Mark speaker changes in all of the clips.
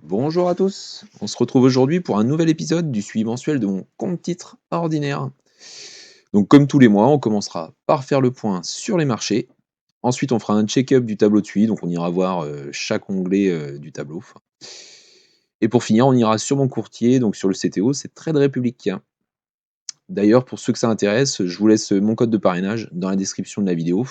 Speaker 1: Bonjour à tous, on se retrouve aujourd'hui pour un nouvel épisode du suivi mensuel de mon compte titre ordinaire. Donc comme tous les mois, on commencera par faire le point sur les marchés. Ensuite, on fera un check-up du tableau de suivi, donc on ira voir chaque onglet du tableau. Et pour finir, on ira sur mon courtier, donc sur le CTO, c'est Trade Republic. D'ailleurs, pour ceux que ça intéresse, je vous laisse mon code de parrainage dans la description de la vidéo.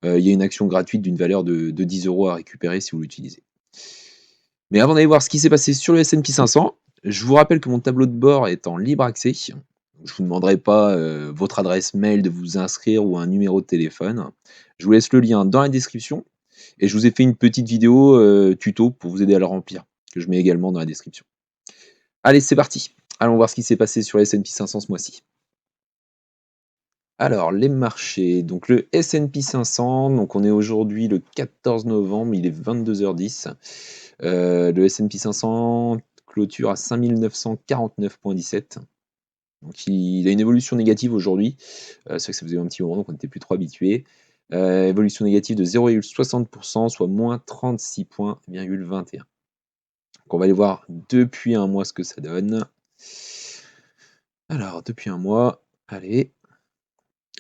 Speaker 1: Il y a une action gratuite d'une valeur de 10 euros à récupérer si vous l'utilisez. Mais avant d'aller voir ce qui s'est passé sur le S&P 500, je vous rappelle que mon tableau de bord est en libre accès. Je ne vous demanderai pas votre adresse mail de vous inscrire ou un numéro de téléphone. Je vous laisse le lien dans la description et je vous ai fait une petite vidéo tuto pour vous aider à le remplir, que je mets également dans la description. Allez, c'est parti. Allons voir ce qui s'est passé sur le S&P 500 ce mois-ci. Alors, les marchés. Donc, le S&P 500, donc on est aujourd'hui le 14 novembre, il est 22h10. Le S&P 500 clôture à 5949,17. Donc, il a une évolution négative aujourd'hui. C'est vrai que ça faisait un petit moment, donc on n'était plus trop habitué. Évolution négative de 0,60%, soit moins 36,21 points. Donc, on va aller voir depuis un mois ce que ça donne. Alors, depuis un mois, allez.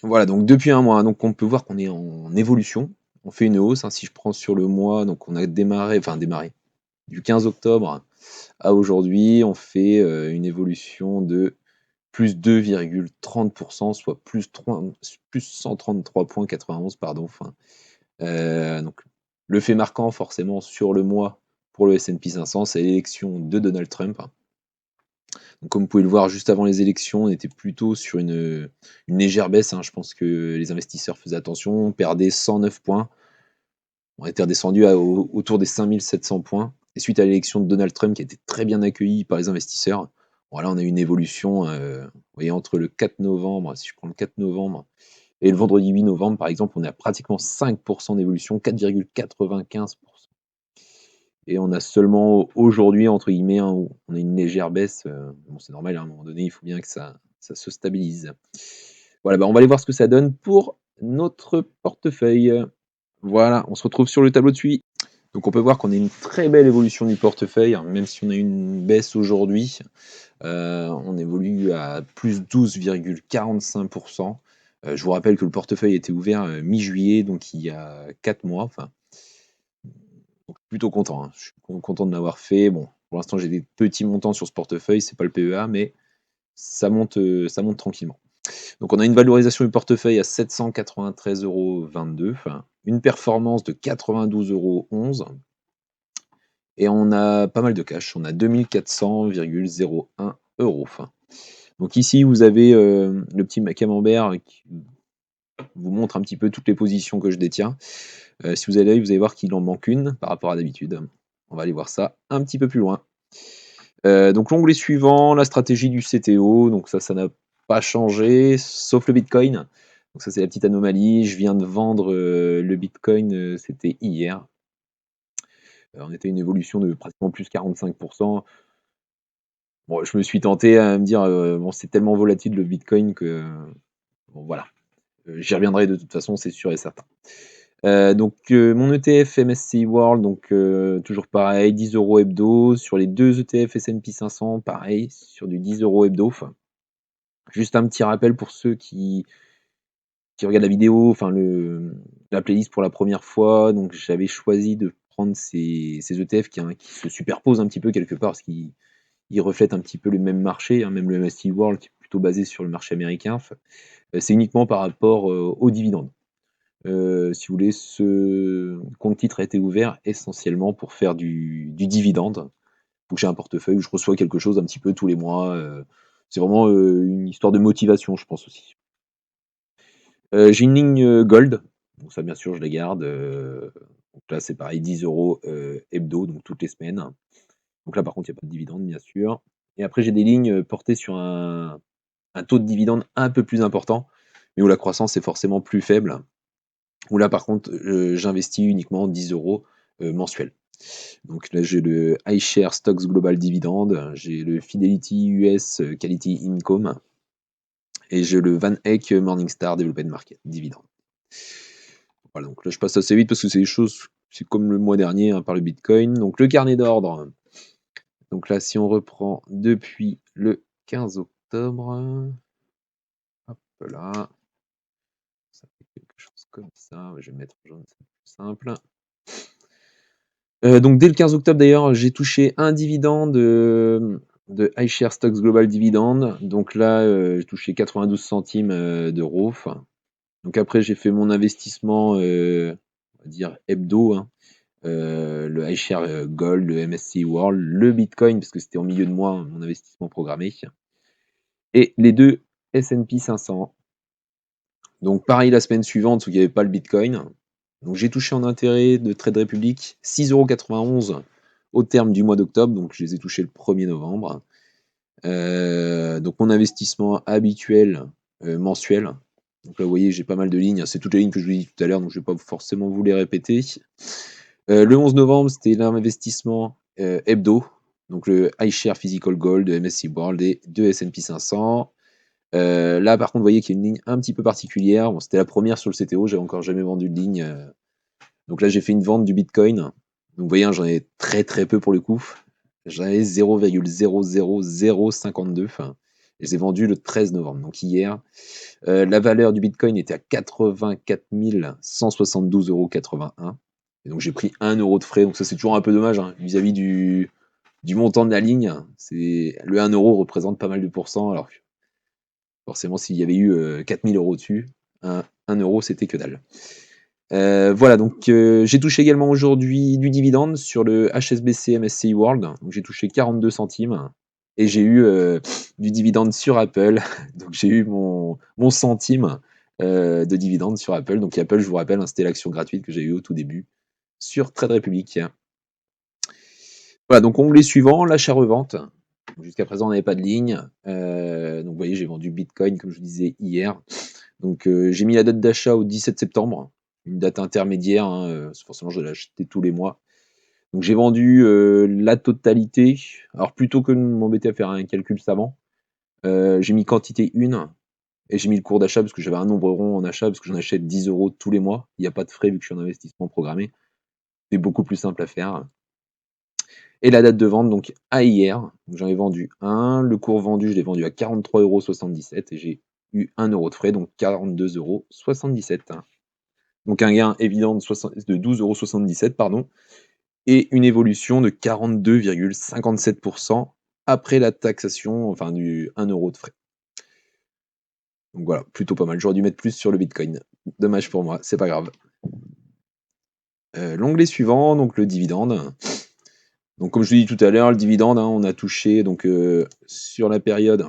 Speaker 1: Voilà, donc depuis un mois, donc on peut voir qu'on est en évolution. On fait une hausse, hein, si je prends sur le mois, donc on a démarré du 15 octobre à aujourd'hui, on fait une évolution de plus 2,30%, soit plus 133,91, pardon. Donc le fait marquant forcément sur le mois pour le S&P 500, c'est l'élection de Donald Trump. Donc, comme vous pouvez le voir, juste avant les élections, on était plutôt sur une légère baisse, hein. Je pense que les investisseurs faisaient attention, on perdait 109 points. On était redescendu autour des 5700 points. Et suite à l'élection de Donald Trump, qui a été très bien accueillie par les investisseurs, voilà, on a eu une évolution vous voyez, entre le 4 novembre, si je prends le 4 novembre, et le vendredi 8 novembre, par exemple, on est à pratiquement 5% d'évolution, 4,95%. Et on a seulement aujourd'hui, entre guillemets, hein, où on a une légère baisse. Bon, c'est normal, hein, à un moment donné, il faut bien que ça se stabilise. Voilà, bah, on va aller voir ce que ça donne pour notre portefeuille. Voilà, on se retrouve sur le tableau de suivi. Donc on peut voir qu'on a une très belle évolution du portefeuille, hein, même si on a une baisse aujourd'hui. On évolue à plus 12,45%. Je vous rappelle que le portefeuille était ouvert mi-juillet, donc il y a 4 mois. Enfin, donc plutôt content, hein. Je suis content de l'avoir fait. Bon, pour l'instant, j'ai des petits montants sur ce portefeuille, c'est pas le PEA, mais ça monte tranquillement. Donc on a une valorisation du portefeuille à 793,22 €, enfin, une performance de 92,11 € et on a pas mal de cash, on a 2400,01 €. Donc ici, vous avez le petit camembert qui vous montre un petit peu toutes les positions que je détiens. Si vous allez, vous allez voir qu'il en manque une par rapport à d'habitude. On va aller voir ça un petit peu plus loin. Donc l'onglet suivant, la stratégie du CTO, donc ça n'a pas changé, sauf le Bitcoin. Donc ça, c'est la petite anomalie. Je viens de vendre le Bitcoin, c'était hier. On était à une évolution de pratiquement plus 45%. Bon, je me suis tenté à me dire, bon, c'est tellement volatile le Bitcoin que, bon, voilà. J'y reviendrai de toute façon, c'est sûr et certain. Donc mon ETF MSCI World, donc toujours pareil, 10 € hebdo. Sur les 2 ETF S&P 500, pareil, sur du 10 € hebdo. Juste un petit rappel pour ceux qui regardent la vidéo, enfin la playlist pour la première fois. Donc j'avais choisi de prendre ces ETF qui se superposent un petit peu quelque part, parce qu'ils reflètent un petit peu le même marché, hein, même le MSCI World qui est plutôt basé sur le marché américain. C'est uniquement par rapport aux dividendes. Si vous voulez, ce compte titre a été ouvert essentiellement pour faire du dividende. Faut que j'ai un portefeuille où je reçois quelque chose un petit peu tous les mois. C'est vraiment une histoire de motivation, je pense aussi. J'ai une ligne gold, donc ça bien sûr je la garde. Donc là c'est pareil, 10 € hebdo, donc toutes les semaines. Donc là par contre il n'y a pas de dividende bien sûr. Et après j'ai des lignes portées sur un taux de dividende un peu plus important, mais où la croissance est forcément plus faible. Où là par contre j'investis uniquement 10 € mensuels. Donc là j'ai le iShares Stocks Global Dividend, j'ai le Fidelity US Quality Income et j'ai le Van Eck Morningstar Developed Market Dividend. Voilà, donc là je passe assez vite parce que c'est des choses, c'est comme le mois dernier, hein, par le Bitcoin. Donc le carnet d'ordre, Donc là, si on reprend depuis le 15 octobre, hop là, ça fait quelque chose comme ça. Je vais mettre en jaune, c'est plus simple. Donc dès le 15 octobre d'ailleurs, j'ai touché un dividende de iShares Stocks Global Dividend. Donc là, j'ai touché 92 centimes d'euros. Donc après, j'ai fait mon investissement, on va dire hebdo, hein, le iShares Gold, le MSCI World, le Bitcoin, parce que c'était en milieu de mois, mon investissement programmé, et les deux S&P 500. Donc pareil la semaine suivante où il n'y avait pas le Bitcoin. Donc j'ai touché en intérêt de Trade Republic 6,91 € au terme du mois d'octobre, donc je les ai touchés le 1er novembre. Donc mon investissement habituel mensuel. Donc là vous voyez j'ai pas mal de lignes, c'est toutes les lignes que je vous ai dit tout à l'heure, donc je ne vais pas forcément vous les répéter. Le 11 novembre c'était l'investissement hebdo, donc le iShares Physical Gold, de MSCI World et de S&P 500. Là, par contre, vous voyez qu'il y a une ligne un petit peu particulière. Bon, c'était la première sur le CTO, j'avais encore jamais vendu de ligne. Donc là, j'ai fait une vente du Bitcoin. Donc vous voyez, hein, j'en ai très très peu pour le coup. J'en avais 0,00052. Enfin, je les ai vendus le 13 novembre, donc hier. La valeur du Bitcoin était à 84 172,81 €. Et donc j'ai pris 1 € de frais. Donc ça, c'est toujours un peu dommage hein, vis-à-vis du montant de la ligne. Le 1 € représente pas mal de pourcents. Alors forcément, s'il y avait eu 4000 € dessus, 1 € c'était que dalle. Voilà, donc j'ai touché également aujourd'hui du dividende sur le HSBC MSCI World. Donc j'ai touché 42 centimes. Et j'ai eu du dividende sur Apple. Donc j'ai eu mon centime de dividende sur Apple. Donc Apple, je vous rappelle, hein, c'était l'action gratuite que j'ai eue au tout début sur Trade Republic. Voilà, donc onglet suivant, l'achat-revente. Jusqu'à présent, on n'avait pas de ligne. Donc vous voyez, j'ai vendu Bitcoin, comme je vous disais hier. Donc j'ai mis la date d'achat au 17 septembre, une date intermédiaire, hein, forcément je l'ai acheté tous les mois. Donc j'ai vendu la totalité. Alors plutôt que de m'embêter à faire un calcul savant, j'ai mis quantité 1 et j'ai mis le cours d'achat parce que j'avais un nombre rond en achat, parce que j'en achète 10 € tous les mois. Il n'y a pas de frais vu que je suis en investissement programmé. C'est beaucoup plus simple à faire. Et la date de vente, donc à hier, j'en ai vendu un. Le cours vendu, je l'ai vendu à 43,77 € et j'ai eu 1 € de frais, donc 42,77 €. Donc un gain évident de 12,77 €, pardon, et une évolution de 42,57% après la taxation, enfin du 1 € de frais. Donc voilà, plutôt pas mal. J'aurais dû mettre plus sur le Bitcoin. Dommage pour moi, c'est pas grave. L'onglet suivant, donc le dividende. Donc comme je l'ai dit tout à l'heure, le dividende, hein, on a touché donc sur la période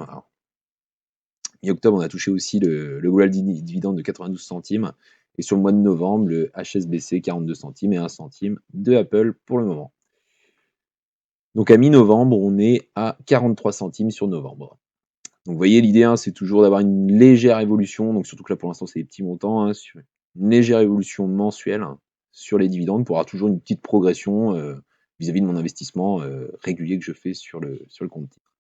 Speaker 1: mi-octobre, on a touché aussi le global dividende de 92 centimes. Et sur le mois de novembre, le HSBC 42 centimes et 1 centime de Apple pour le moment. Donc à mi-novembre, on est à 43 centimes sur novembre. Donc vous voyez, l'idée, hein, c'est toujours d'avoir une légère évolution. Donc surtout que là, pour l'instant, c'est des petits montants. Hein, une légère évolution mensuelle sur les dividendes pour avoir toujours une petite progression vis-à-vis de mon investissement régulier que je fais sur le compte titre.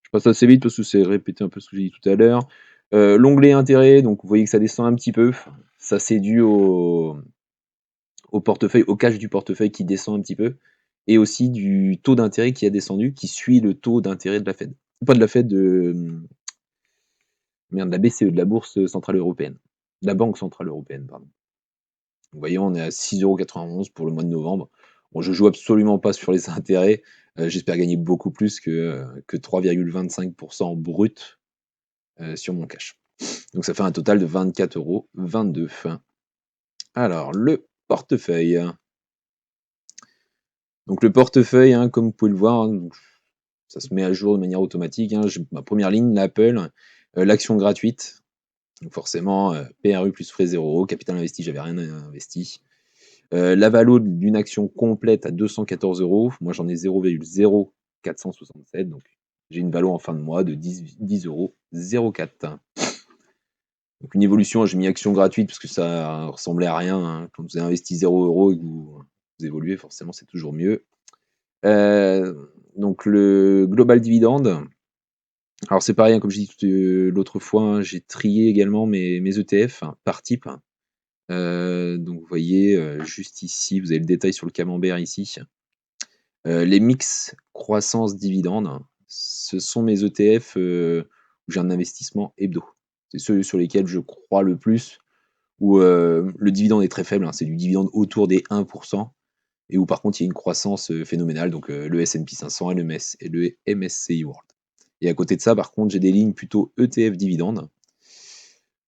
Speaker 1: Je passe assez vite parce que c'est répéter un peu ce que j'ai dit tout à l'heure. L'onglet intérêt, donc vous voyez que ça descend un petit peu. Ça, c'est dû au portefeuille, au cash du portefeuille qui descend un petit peu. Et aussi du taux d'intérêt qui a descendu, qui suit le taux d'intérêt de la Fed. Pas de la Fed, de la BCE, de la Bourse Centrale Européenne. De la Banque Centrale Européenne, pardon. Vous voyez, on est à 6,91 € pour le mois de novembre. Bon, je joue absolument pas sur les intérêts. J'espère gagner beaucoup plus que 3,25% brut sur mon cash. Donc ça fait un total de 24,22 €. Alors, le portefeuille. Donc le portefeuille, hein, comme vous pouvez le voir, hein, ça se met à jour de manière automatique. Hein. Ma première ligne, l'Apple, l'action gratuite. Donc forcément, PRU plus frais 0 €, capital investi, j'avais rien investi. La valo d'une action complète à 214 €. Moi, j'en ai 0,0467. Donc j'ai une valo en fin de mois de 10,04 €. Donc une évolution, j'ai mis action gratuite parce que ça ressemblait à rien. Hein. Quand vous avez investi 0 € et que vous évoluez, forcément, c'est toujours mieux. Donc le global dividende. Alors c'est pareil, hein, comme je dis l'autre fois, hein, j'ai trié également mes ETF par type. Donc vous voyez, juste ici, vous avez le détail sur le camembert ici. Les mix croissance dividende, ce sont mes ETF, où j'ai un investissement hebdo. C'est ceux sur lesquels je crois le plus, où, le dividende est très faible, hein, c'est du dividende autour des 1 et où par contre il y a une croissance, phénoménale, donc le S&P 500 et le MSCI World. Et à côté de ça, par contre, j'ai des lignes plutôt ETF dividendes,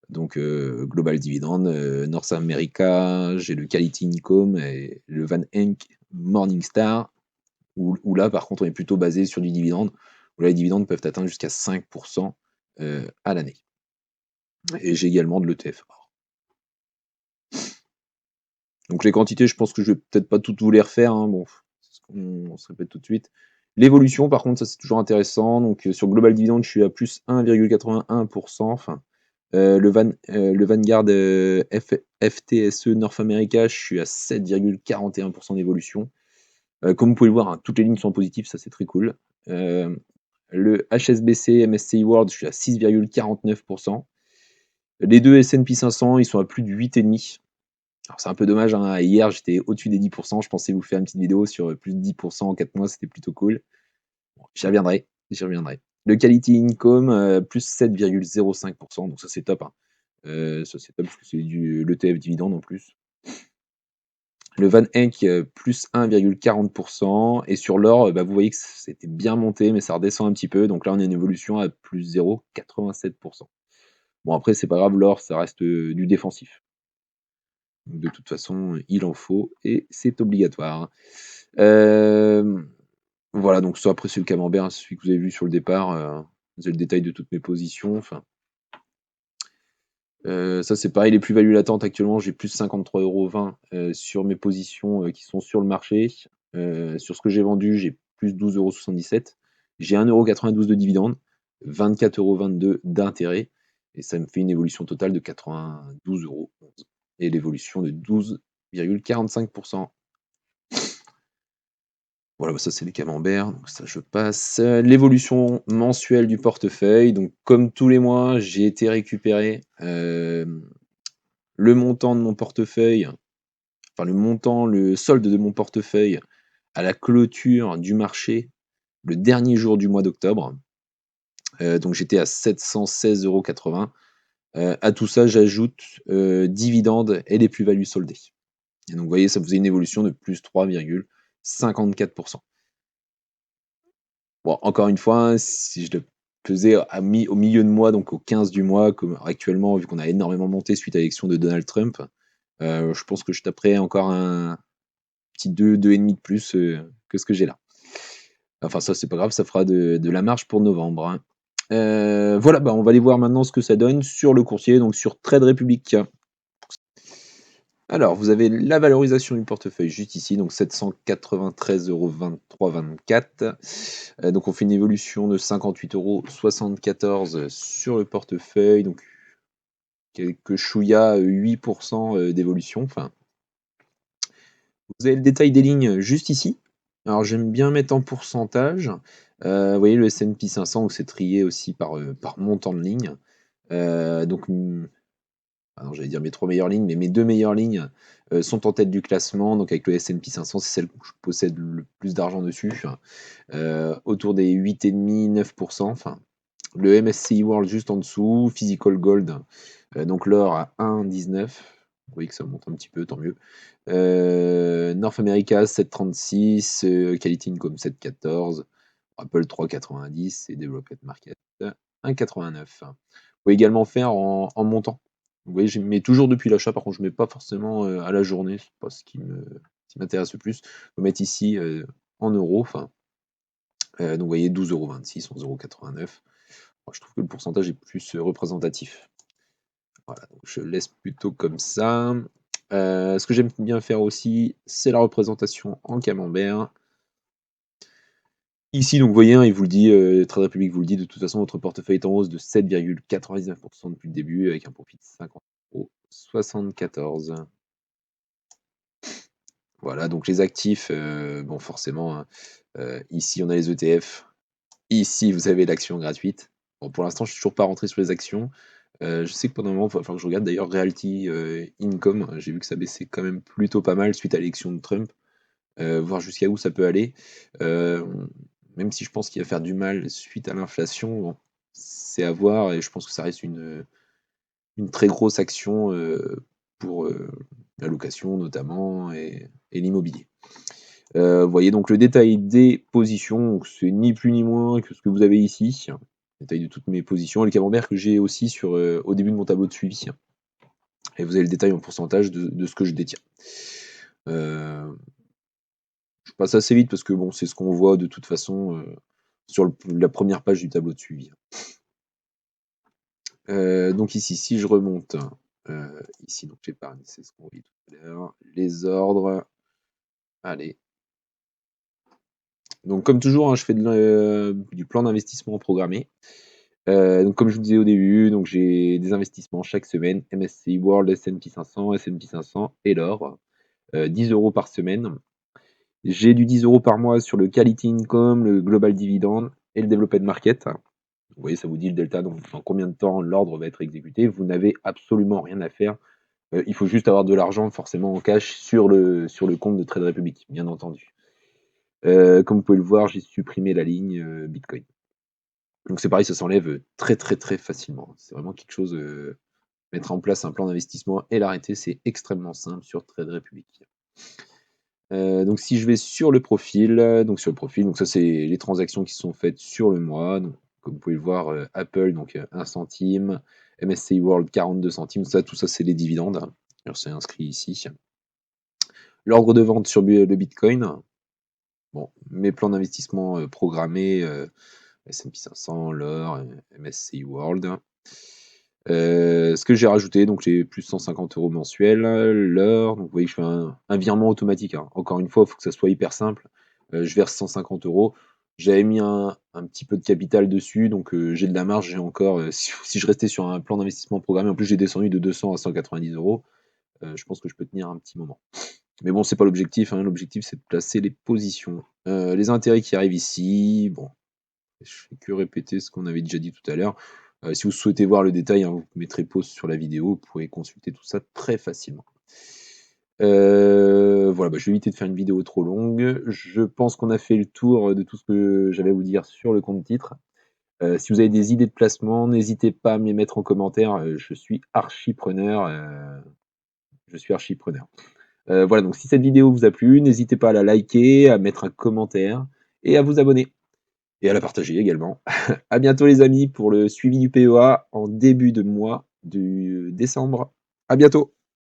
Speaker 1: donc Global Dividend, North America, j'ai le Quality Income et le Van Enck Morningstar, où là, par contre, on est plutôt basé sur du dividende, où là, les dividendes peuvent atteindre jusqu'à 5 à l'année. Et j'ai également de l'ETF. Donc les quantités, je pense que je vais peut-être pas toutes vous les refaire, hein, bon, on se répète tout de suite. L'évolution, par contre, ça c'est toujours intéressant. Donc sur Global Dividend, je suis à plus 1,81%. Enfin, le Vanguard FTSE North America, je suis à 7,41% d'évolution. Comme vous pouvez le voir, hein, toutes les lignes sont positives, ça c'est très cool. Le HSBC MSCI World, je suis à 6,49%. Les deux S&P 500, ils sont à plus de 8,5%. Alors c'est un peu dommage, hein, hier j'étais au-dessus des 10%, je pensais vous faire une petite vidéo sur plus de 10% en 4 mois, c'était plutôt cool. Bon, j'y reviendrai, j'y reviendrai. Le Quality Income, plus 7,05%, donc ça c'est top, hein. Ça c'est top parce que c'est du l'ETF dividende en plus. Le Van Eck, plus 1,40%, et sur l'or, bah, vous voyez que c'était bien monté, mais ça redescend un petit peu, donc là on a une évolution à plus 0,87%. Bon après c'est pas grave, l'or ça reste du défensif. Donc, de toute façon, il en faut et c'est obligatoire. Voilà, donc ça après c'est le camembert, hein, celui que vous avez vu sur le départ, vous avez le détail de toutes mes positions, enfin. Ça c'est pareil, les plus-values latentes actuellement, j'ai plus 53,20 € sur mes positions, qui sont sur le marché. Sur ce que j'ai vendu, j'ai plus 12,77 €. J'ai 1,92 € de dividendes, 24,22 € d'intérêt, et ça me fait une évolution totale de 92,11 € et l'évolution de 12,45%. Voilà, bah, ça c'est les camemberts, donc ça je passe. L'évolution mensuelle du portefeuille, donc comme tous les mois, j'ai été récupérer, le montant de mon portefeuille, enfin le solde de mon portefeuille à la clôture du marché le dernier jour du mois d'octobre. Donc j'étais à 716,80 €. À tout ça, j'ajoute, dividendes et les plus-values soldées. Et donc vous voyez, ça faisait une évolution de plus 3,54%. Bon, encore une fois, hein, si je le faisais au milieu de mois, donc au 15 du mois, comme actuellement, vu qu'on a énormément monté suite à l'élection de Donald Trump, je pense que je taperais encore un petit 2,5 de plus, que ce que j'ai là. Enfin ça, c'est pas grave, ça fera de la marge pour novembre, hein. Voilà, bah, on va aller voir maintenant ce que ça donne sur le courtier, donc sur Trade Republic. Alors, vous avez la valorisation du portefeuille juste ici, donc 793,23 €. Donc on fait une évolution de 58,74 € sur le portefeuille, donc quelques chouïa, 8% d'évolution. Enfin, vous avez le détail des lignes juste ici. Alors j'aime bien mettre en pourcentage. Vous voyez le S&P 500 où c'est trié aussi par montant de ligne. Donc ah non, j'allais dire mes 3 meilleures lignes, mais mes 2 meilleures lignes, sont en tête du classement. Donc avec le S&P 500, c'est celle où je possède le plus d'argent dessus, autour des 8,5-9%. Enfin, le MSCI World juste en dessous, Physical Gold, donc l'or à 1,19. Vous voyez que ça monte un petit peu, tant mieux. North America 7,36, Quality Income 7,14, Apple 3,90 et Developed Market 1,89. Vous pouvez également faire en montant. Vous voyez, je mets toujours depuis l'achat, par contre je mets pas forcément à la journée, c'est pas ce qui m'intéresse le plus. Je vais mettre ici en euros, enfin, donc vous voyez 12,26 €, 11,89 €. Je trouve que le pourcentage est plus représentatif. Voilà, donc je laisse plutôt comme ça. Ce que j'aime bien faire aussi, c'est la représentation en camembert. Ici, donc vous voyez, hein, il vous le dit, Trade Republic vous le dit, de toute façon, votre portefeuille est en hausse de 7,99% depuis le début, avec un profit de 50,74 €. Voilà, donc les actifs, bon forcément, hein, ici on a les ETF, ici vous avez l'action gratuite. Bon pour l'instant je suis toujours pas rentré sur les actions. Je sais que pendant un moment, il va falloir que je regarde d'ailleurs Realty Income, j'ai vu que ça baissait quand même plutôt pas mal suite à l'élection de Trump. voir jusqu'à où ça peut aller. Même si je pense qu'il va faire du mal suite à l'inflation, bon, c'est à voir et je pense que ça reste une très grosse action, pour, la location notamment et l'immobilier. Vous voyez donc le détail des positions, donc c'est ni plus ni moins que ce que vous avez ici. Détail de toutes mes positions et le camembert que j'ai aussi sur, au début de mon tableau de suivi et vous avez le détail en pourcentage de ce que je détiens. Heu, je passe assez vite parce que bon, c'est ce qu'on voit de toute façon, sur la première page du tableau de suivi. Donc ici, si je remonte, ici donc l'épargne, c'est ce qu'on voyait tout à l'heure. Les ordres, allez. Donc comme toujours, hein, je fais du plan d'investissement programmé. Donc comme je vous disais au début, donc j'ai des investissements chaque semaine, MSCI World, S&P 500, S&P 500 et l'or, 10 € par semaine. J'ai du 10 € par mois sur le Quality Income, le Global Dividend et le Developed Market. Vous voyez, ça vous dit le delta, donc dans combien de temps l'ordre va être exécuté. Vous n'avez absolument rien à faire. Il faut juste avoir de l'argent forcément en cash sur le compte de Trade Republic, bien entendu. Comme vous pouvez le voir, j'ai supprimé la ligne, Bitcoin. Donc c'est pareil, ça s'enlève, très, très, très facilement. C'est vraiment quelque chose, mettre en place un plan d'investissement et l'arrêter, c'est extrêmement simple sur Trade Republic. Donc si je vais sur le profil, donc ça c'est les transactions qui sont faites sur le mois. Donc comme vous pouvez le voir, Apple donc 1 centime, MSCI World 42 centimes, tout ça c'est les dividendes. Alors c'est inscrit ici. L'ordre de vente sur le Bitcoin. Bon, mes plans d'investissement, programmés, S&P 500, l'or, MSCI World. Ce que j'ai rajouté, donc j'ai plus 150 € mensuels, l'heure, donc vous voyez que je fais un virement automatique, hein. Encore une fois, il faut que ça soit hyper simple. Je verse 150 €. J'avais mis un petit peu de capital dessus, donc j'ai de la marge, j'ai encore, si je restais sur un plan d'investissement programmé, en plus j'ai descendu de 200 à 190 €, je pense que je peux tenir un petit moment. Mais bon, c'est pas l'objectif, hein, l'objectif c'est de placer les positions. Les intérêts qui arrivent ici, bon, je fais que répéter ce qu'on avait déjà dit tout à l'heure. Si vous souhaitez voir le détail, hein, vous mettrez pause sur la vidéo, vous pourrez consulter tout ça très facilement. Voilà, je vais éviter de faire une vidéo trop longue. Je pense qu'on a fait le tour de tout ce que j'avais à vous dire sur le compte titre. Si vous avez des idées de placement, n'hésitez pas à me les mettre en commentaire, je suis archi preneur, je suis archi preneur. Voilà, donc si cette vidéo vous a plu, n'hésitez pas à la liker, à mettre un commentaire et à vous abonner et à la partager également. À bientôt les amis pour le suivi du PEA en début de mois de décembre. À bientôt.